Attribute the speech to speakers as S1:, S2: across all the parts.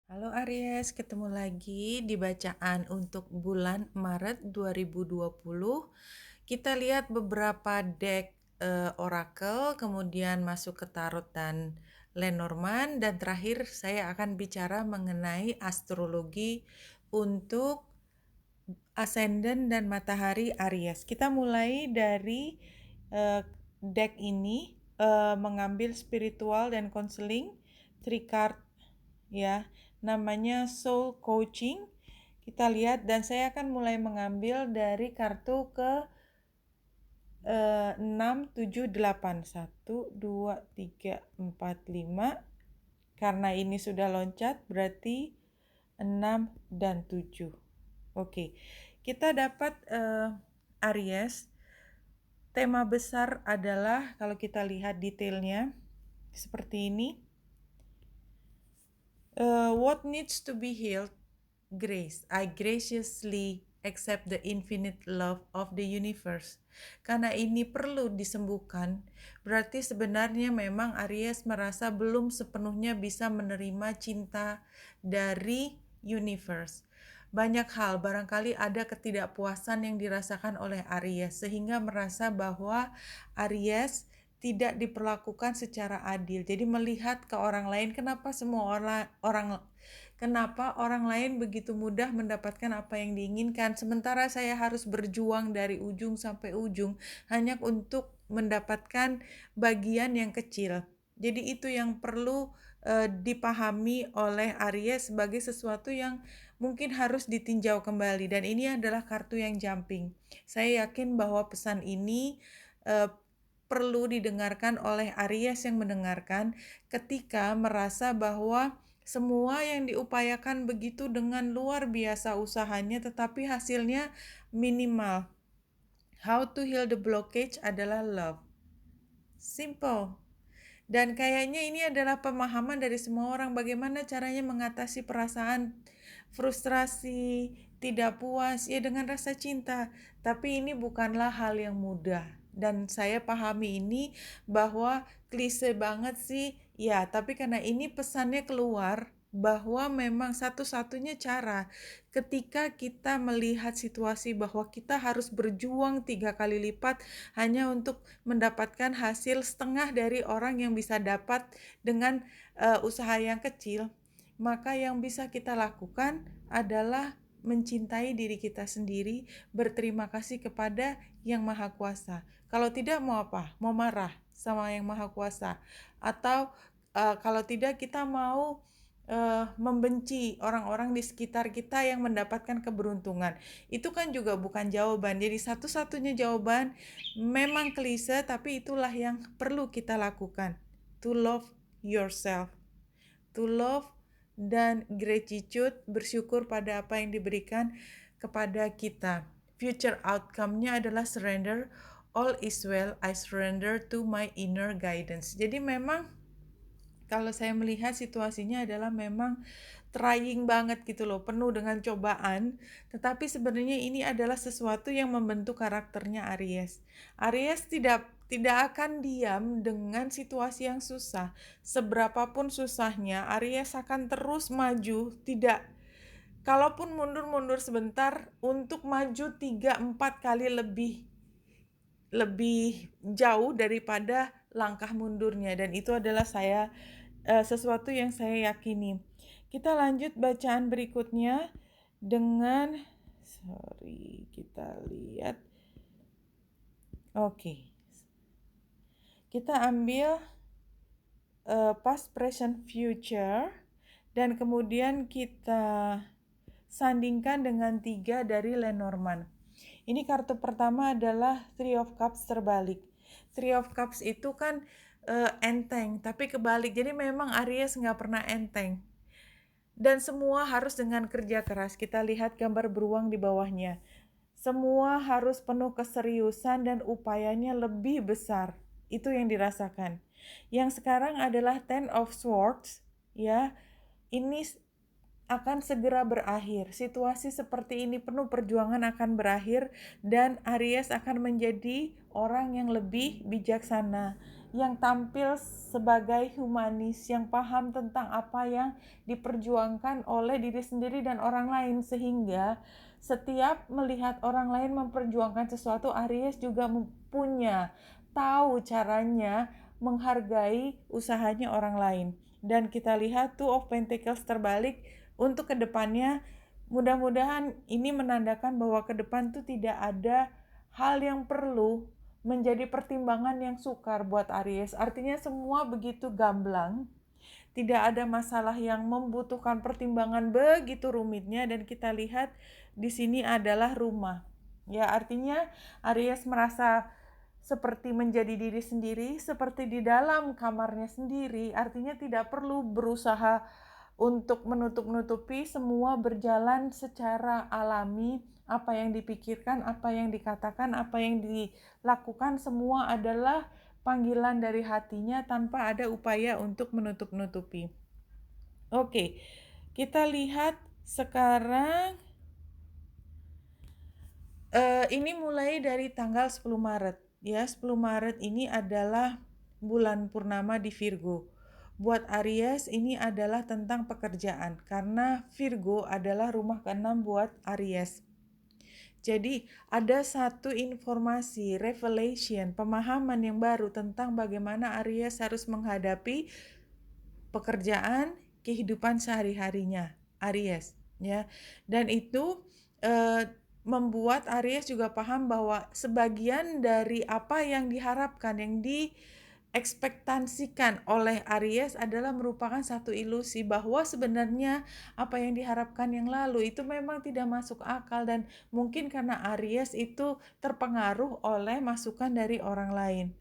S1: Halo Aries, ketemu lagi di bacaan untuk bulan Maret 2020. Kita lihat beberapa deck Oracle, kemudian masuk ke Tarot dan Lenormand, dan terakhir saya akan bicara mengenai astrologi untuk Ascendant dan Matahari Aries. Kita mulai dari eh, deck ini, mengambil spiritual dan counseling, three card ya, namanya Soul Coaching. Kita lihat dan saya akan mulai mengambil dari kartu ke 6, 7, 8. 1, 2, 3, 4, 5. Karena ini sudah loncat berarti 6 dan 7. Oke, kita dapat Aries. Tema besar adalah kalau kita lihat detailnya seperti ini. What needs to be healed? Grace. I graciously accept the infinite love of the universe. Karena ini perlu disembuhkan, berarti sebenarnya memang Aries merasa belum sepenuhnya bisa menerima cinta dari universe. Banyak hal, barangkali ada ketidakpuasan yang dirasakan oleh Aries, sehingga merasa bahwa Aries tidak diperlakukan secara adil. Jadi melihat ke orang lain, kenapa orang lain begitu mudah mendapatkan apa yang diinginkan, sementara saya harus berjuang dari ujung sampai ujung hanya untuk mendapatkan bagian yang kecil. Jadi itu yang perlu dipahami oleh Aries sebagai sesuatu yang mungkin harus ditinjau kembali, dan ini adalah kartu yang jumping. Saya yakin bahwa pesan ini uh, perlu didengarkan oleh Aries yang mendengarkan ketika merasa bahwa semua yang diupayakan begitu dengan luar biasa usahanya tetapi hasilnya minimal. How to heal the blockage adalah love. Simple. Dan kayaknya ini adalah pemahaman dari semua orang bagaimana caranya mengatasi perasaan frustrasi, tidak puas, ya dengan rasa cinta. Tapi ini bukanlah hal yang mudah. Dan saya pahami ini bahwa klise banget sih, ya tapi karena ini pesannya keluar bahwa memang satu-satunya cara ketika kita melihat situasi bahwa kita harus berjuang 3 kali lipat hanya untuk mendapatkan hasil setengah dari orang yang bisa dapat dengan usaha yang kecil, maka yang bisa kita lakukan adalah mencintai diri kita sendiri, berterima kasih kepada Yang Maha Kuasa. Kalau tidak mau apa? Mau marah sama Yang Maha Kuasa, atau kalau tidak kita mau membenci orang-orang di sekitar kita yang mendapatkan keberuntungan. Itu kan juga bukan jawaban. Jadi satu-satunya jawaban memang klise, tapi itulah yang perlu kita lakukan. To love yourself. To love dan gratitude, bersyukur pada apa yang diberikan kepada kita. Future outcome-nya adalah surrender. All is well, I surrender to my inner guidance. Jadi memang kalau saya melihat situasinya adalah memang trying banget gitu loh, penuh dengan cobaan, tetapi sebenarnya ini adalah sesuatu yang membentuk karakternya Aries. Aries tidak akan diam dengan situasi yang susah. Seberapapun susahnya, Aries akan terus maju, tidak, kalaupun mundur-mundur sebentar untuk maju 3-4 kali lebih jauh daripada langkah mundurnya, dan itu adalah sesuatu yang saya yakini. Kita lanjut bacaan berikutnya dengan kita lihat. Oke. Kita ambil past, present, future, dan kemudian kita sandingkan dengan 3 dari Lenormand. Ini kartu pertama adalah Three of Cups terbalik. Three of Cups itu kan enteng, tapi kebalik. Jadi memang Aries nggak pernah enteng. Dan semua harus dengan kerja keras. Kita lihat gambar beruang di bawahnya. Semua harus penuh keseriusan dan upayanya lebih besar. Itu yang dirasakan. Yang sekarang adalah Ten of Swords, ya. Ini akan segera berakhir. Situasi seperti ini penuh perjuangan akan berakhir dan Aries akan menjadi orang yang lebih bijaksana, yang tampil sebagai humanis, yang paham tentang apa yang diperjuangkan oleh diri sendiri dan orang lain, sehingga setiap melihat orang lain memperjuangkan sesuatu, Aries juga punya tahu caranya menghargai usahanya orang lain. Dan kita lihat Two of Pentacles terbalik untuk kedepannya. Mudah-mudahan ini menandakan bahwa ke depan tuh tidak ada hal yang perlu menjadi pertimbangan yang sukar buat Aries. Artinya semua begitu gamblang, tidak ada masalah yang membutuhkan pertimbangan begitu rumitnya. Dan kita lihat di sini adalah rumah. Ya, artinya Aries merasa seperti menjadi diri sendiri, seperti di dalam kamarnya sendiri. Artinya tidak perlu berusaha untuk menutup-nutupi, semua berjalan secara alami. Apa yang dipikirkan, apa yang dikatakan, apa yang dilakukan, semua adalah panggilan dari hatinya tanpa ada upaya untuk menutup-nutupi. Oke, kita lihat sekarang ini mulai dari tanggal 10 Maret. Ya, 10 Maret ini adalah bulan purnama di Virgo. Buat Aries ini adalah tentang pekerjaan, karena Virgo adalah rumah ke-6 buat Aries. Jadi ada satu informasi, revelation, pemahaman yang baru tentang bagaimana Aries harus menghadapi pekerjaan, kehidupan sehari-harinya Aries, ya. Dan itu membuat Aries juga paham bahwa sebagian dari apa yang diharapkan, yang diekspektasikan oleh Aries adalah merupakan satu ilusi, bahwa sebenarnya apa yang diharapkan yang lalu itu memang tidak masuk akal, dan mungkin karena Aries itu terpengaruh oleh masukan dari orang lain.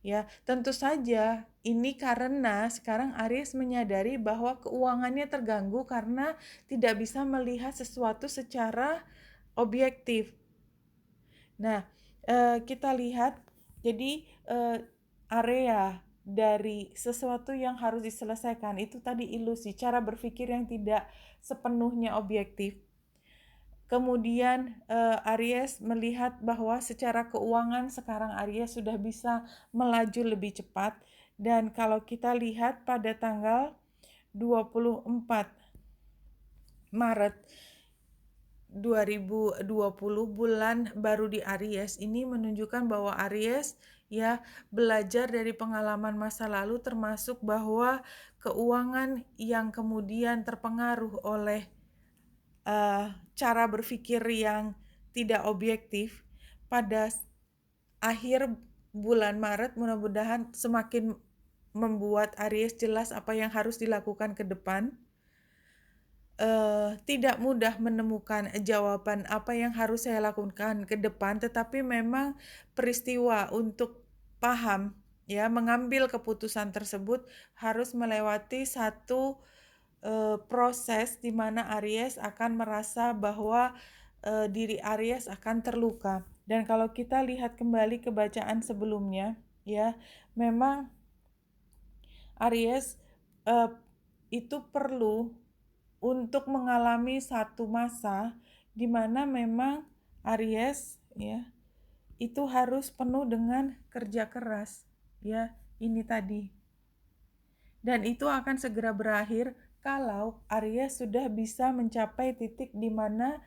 S1: Ya, tentu saja ini karena sekarang Aries menyadari bahwa keuangannya terganggu karena tidak bisa melihat sesuatu secara objektif. Nah, kita lihat jadi area dari sesuatu yang harus diselesaikan itu tadi ilusi, cara berpikir yang tidak sepenuhnya objektif. Kemudian Aries melihat bahwa secara keuangan sekarang Aries sudah bisa melaju lebih cepat. Dan kalau kita lihat pada tanggal 24 Maret 2020, bulan baru di Aries ini menunjukkan bahwa Aries ya belajar dari pengalaman masa lalu, termasuk bahwa keuangan yang kemudian terpengaruh oleh cara berpikir yang tidak objektif pada akhir bulan Maret mudah-mudahan semakin membuat Aries jelas apa yang harus dilakukan ke depan. Tidak mudah menemukan jawaban apa yang harus saya lakukan ke depan, tetapi memang peristiwa untuk paham ya mengambil keputusan tersebut harus melewati satu proses di mana Aries akan merasa bahwa diri Aries akan terluka. Dan kalau kita lihat kembali ke bacaan sebelumnya, ya, memang Aries itu perlu untuk mengalami satu masa di mana memang Aries ya itu harus penuh dengan kerja keras, ya, ini tadi. Dan itu akan segera berakhir kalau Aries sudah bisa mencapai titik di mana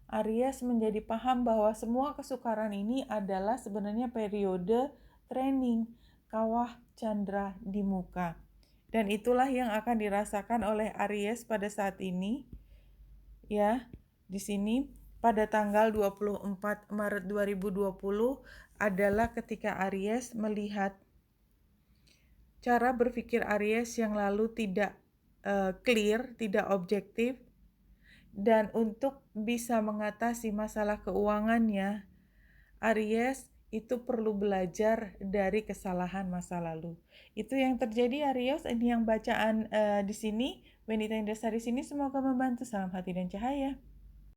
S1: Aries menjadi paham bahwa semua kesukaran ini adalah sebenarnya periode training kawah candra di muka. Dan itulah yang akan dirasakan oleh Aries pada saat ini. Ya, di sini pada tanggal 24 Maret 2020 adalah ketika Aries melihat cara berpikir Aries yang lalu tidak clear, tidak objektif, dan untuk bisa mengatasi masalah keuangannya, Aries itu perlu belajar dari kesalahan masa lalu. Itu yang terjadi Aries, ini yang bacaan di sini, Wanita yang dasar di sini, semoga membantu. Salam hati dan cahaya.